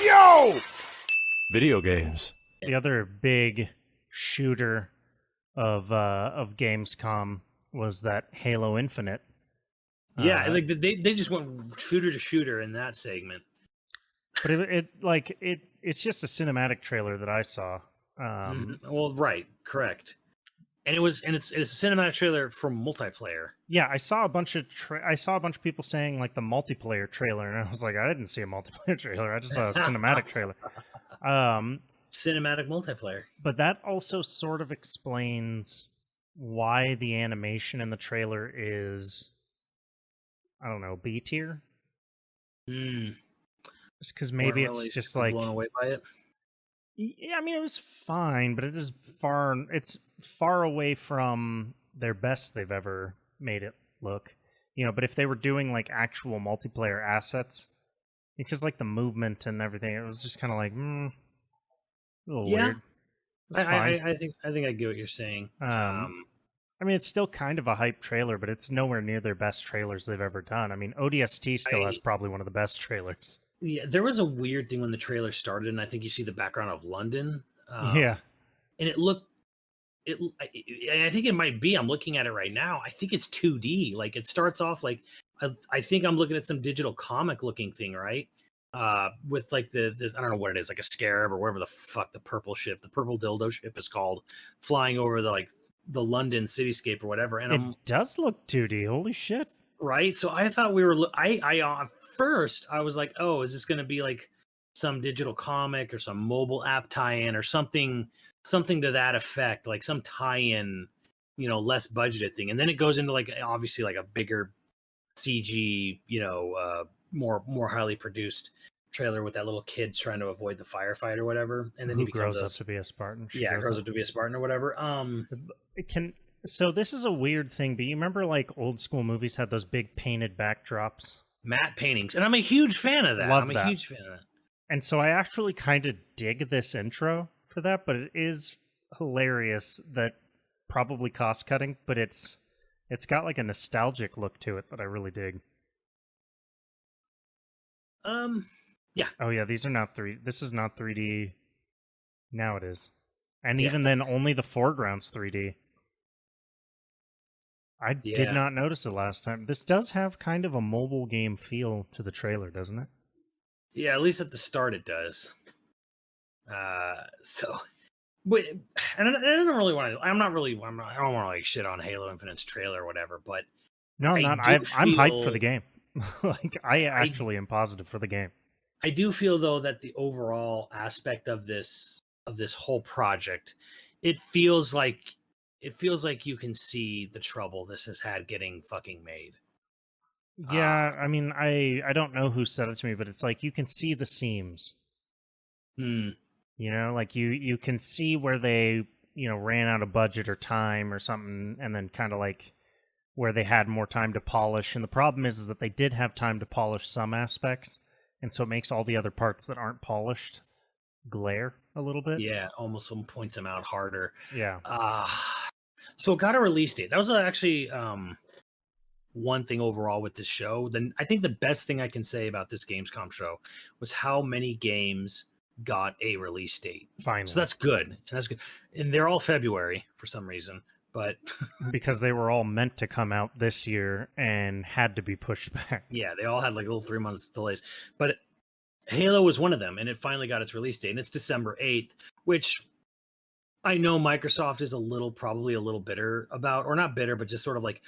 Yo! Video games. The other big shooter of Gamescom was that Halo Infinite. Yeah, like they just went shooter to shooter in that segment. But it's just a cinematic trailer that I saw. Well, right, correct. And it's a cinematic trailer for multiplayer. Yeah, I saw a bunch of people saying like the multiplayer trailer, and I was like, I didn't see a multiplayer trailer. I just saw a cinematic trailer. Cinematic multiplayer. But that also sort of explains why the animation in the trailer is, I don't know, B tier. Just because maybe it's just like blown away by it. Yeah, I mean it was fine, but it's far away from their best they've ever made it look. But if they were doing like actual multiplayer assets, because like the movement and everything, it was just kind of like a little weird. I think I get what you're saying. I mean, it's still kind of a hype trailer, but it's nowhere near their best trailers they've ever done. I mean, ODST still has probably one of the best trailers. Yeah, there was a weird thing when the trailer started, and I think you see the background of London. Yeah. And I think it might be, I'm looking at it right now, I think it's 2D. Like, it starts off like, I think I'm looking at some digital comic looking thing, right? With like this, I don't know what it is, like a scarab or whatever the fuck the purple dildo ship is called, flying over the London cityscape or whatever. And it does look 2D. Holy shit! Right. So I thought we were. At first I was like, oh, is this going to be like some digital comic or some mobile app tie-in or something to that effect, like some tie-in, less budgeted thing. And then it goes into like obviously like a bigger CG, more highly produced trailer with that little kid trying to avoid the firefight or whatever, and then he grows up to be a Spartan. Grows up to be a Spartan or whatever. So this is a weird thing, but you remember like old school movies had those big painted backdrops, matte paintings, and I'm a huge fan of that. Huge fan of that. And so I actually kind of dig this intro for that, but it is hilarious that probably cost cutting, but it's got like a nostalgic look to it that I really dig. Yeah. Oh yeah, these are not this is not 3D. Now it is. And even then only the foreground's 3D. I did not notice it last time. This does have kind of a mobile game feel to the trailer, doesn't it? Yeah, at least at the start it does. So, but and I don't really want to. I don't want to like shit on Halo Infinite's trailer or whatever. But I'm hyped for the game. Like I actually am positive for the game. I do feel though that the overall aspect of this whole project, it feels like you can see the trouble this has had getting fucking made. Yeah, I mean, I don't know who said it to me, but it's like you can see the seams. Like you can see where they, ran out of budget or time or something, and then kind of like where they had more time to polish. And the problem is that they did have time to polish some aspects, and so it makes all the other parts that aren't polished glare a little bit. Yeah, almost points them out harder. Yeah. So it got a release date. That was actually one thing overall with this show. Then I think the best thing I can say about this Gamescom show was how many games got a release date. Finally. So that's good. And they're all February for some reason, but because they were all meant to come out this year and had to be pushed back. Yeah, they all had like little 3 months delays. But Halo was one of them, and it finally got its release date, and it's December 8th, which I know Microsoft is probably a little bitter about, or not bitter, but just sort of like,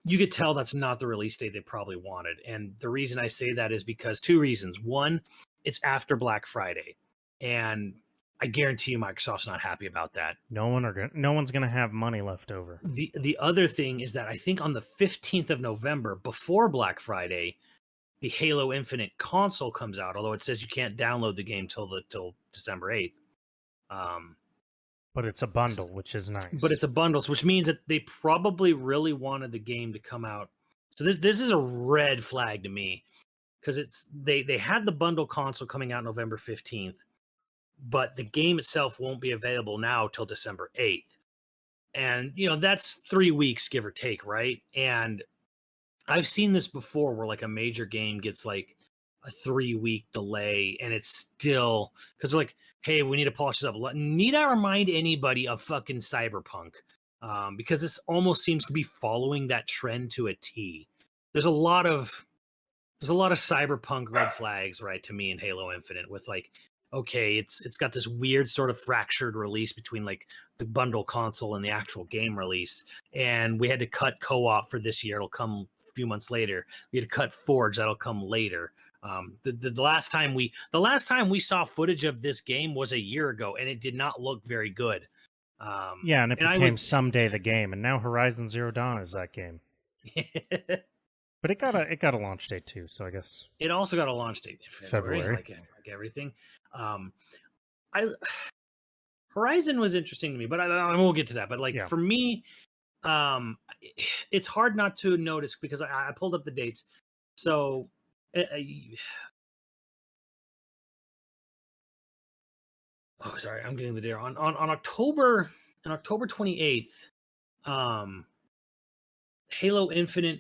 you could tell that's not the release date they probably wanted. And the reason I say that is because two reasons. One, it's after Black Friday, and I guarantee you Microsoft's not happy about that. No one's going to have money left over. The other thing is that I think on the 15th of November, before Black Friday, the Halo Infinite console comes out, although it says you can't download the game till December 8th. But it's a bundle, which is nice. But it's a bundle, which means that they probably really wanted the game to come out. So this is a red flag to me, because they had the bundle console coming out November 15th, but the game itself won't be available now till December 8th. And, that's 3 weeks, give or take, right? And I've seen this before where like a major game gets like a 3-week delay, and it's still because they're like, hey, we need to polish this up. Need I remind anybody of fucking Cyberpunk? Because this almost seems to be following that trend to a T. There's a lot of Cyberpunk red flags, right, to me in Halo Infinite with like, okay, it's got this weird sort of fractured release between like the bundle console and the actual game release, and we had to cut co-op for this year. It'll come a few months later. We had to cut Forge. That'll come later. The last time we saw footage of this game was a year ago, and it did not look very good. Yeah, and it became someday the game, and now Horizon Zero Dawn is that game. But it got a launch date too, so I guess it also got a launch date in February. Like everything. Horizon was interesting to me, but I won't get to that. But like for me, it's hard not to notice because I pulled up the dates. So. Oh, sorry, I'm getting the date on October 28th. Halo Infinite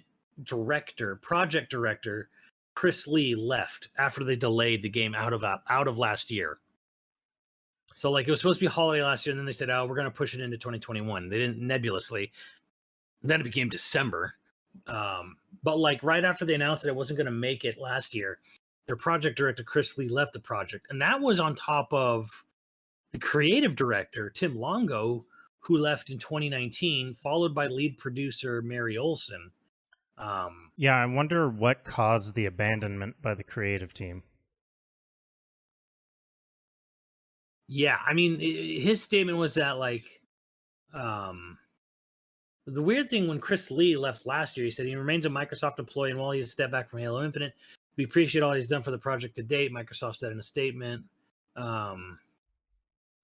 project director Chris Lee left after they delayed the game out of last year. So like it was supposed to be holiday last year, and then they said, "Oh, we're going to push it into 2021." They didn't nebulously. Then it became December. But like right after they announced that it wasn't going to make it last year, their project director Chris Lee left the project, and that was on top of the creative director Tim Longo, who left in 2019, followed by lead producer Mary Olson. Yeah, I wonder what caused the abandonment by the creative team. Yeah, I mean, his statement was that like, the weird thing when Chris Lee left last year, he said he remains a Microsoft employee, and while he has stepped back from Halo Infinite, we appreciate all he's done for the project to date. Microsoft said in a statement.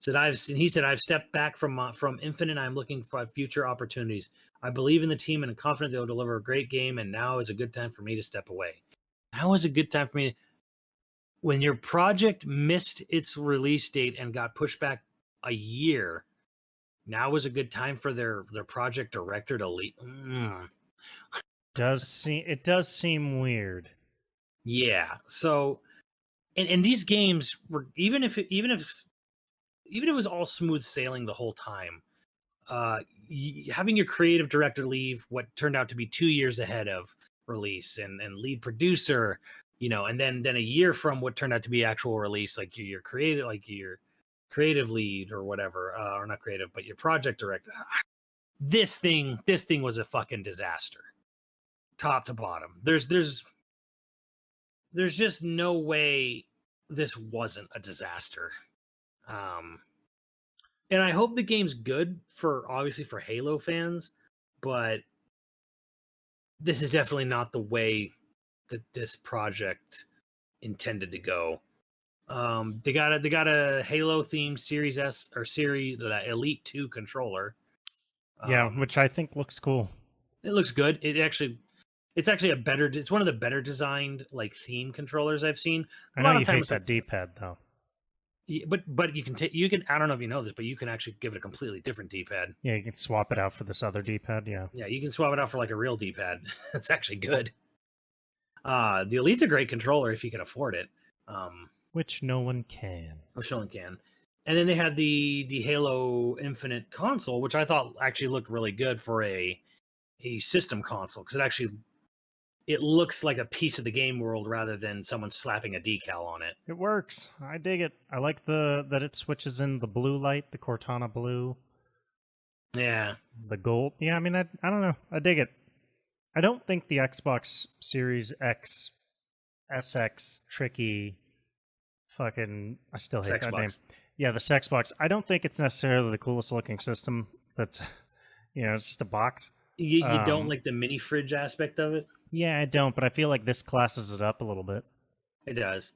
He said I've stepped back from Infinite. I'm looking for future opportunities. I believe in the team and I'm confident they'll deliver a great game. And now is a good time for me to step away. Now is a good time for me. When your project missed its release date and got pushed back a year, now is a good time for their project director to leave. It does seem weird. Yeah. So, and these games were even if it was all smooth sailing the whole time, having your creative director leave what turned out to be 2 years ahead of release and lead producer, and then a year from what turned out to be actual release, like your creative lead or whatever, or not creative, but your project director. This thing was a fucking disaster, top to bottom. There's just no way this wasn't a disaster. And I hope the game's good obviously for Halo fans, but this is definitely not the way that this project intended to go. They got a Halo themed Series S or the Elite 2 controller. Yeah, which I think looks cool. It looks good. It's actually it's one of the better designed like theme controllers I've seen. I know you hate that D-pad though. Yeah, but you can I don't know if you know this, but you can actually give it a completely different D-pad. Yeah, you can swap it out for this other D-pad. Yeah, you can swap it out for like a real D-pad. It's actually good. The Elite's a great controller if you can afford it. Which no one can. Which no one can. And then they had the Halo Infinite console, which I thought actually looked really good for a system console, because it looks like a piece of the game world rather than someone slapping a decal on it. It works. I dig it. I like that it switches in the blue light, the Cortana blue. Yeah. The gold. Yeah, I mean, I don't know. I dig it. I don't think the Xbox Series X, SX, tricky, fucking, I still hate that name. Yeah, the Sexbox. I don't think it's necessarily the coolest looking system. That's, it's just a box. You don't like the mini fridge aspect of it? Yeah, I don't, but I feel like this classes it up a little bit. It does.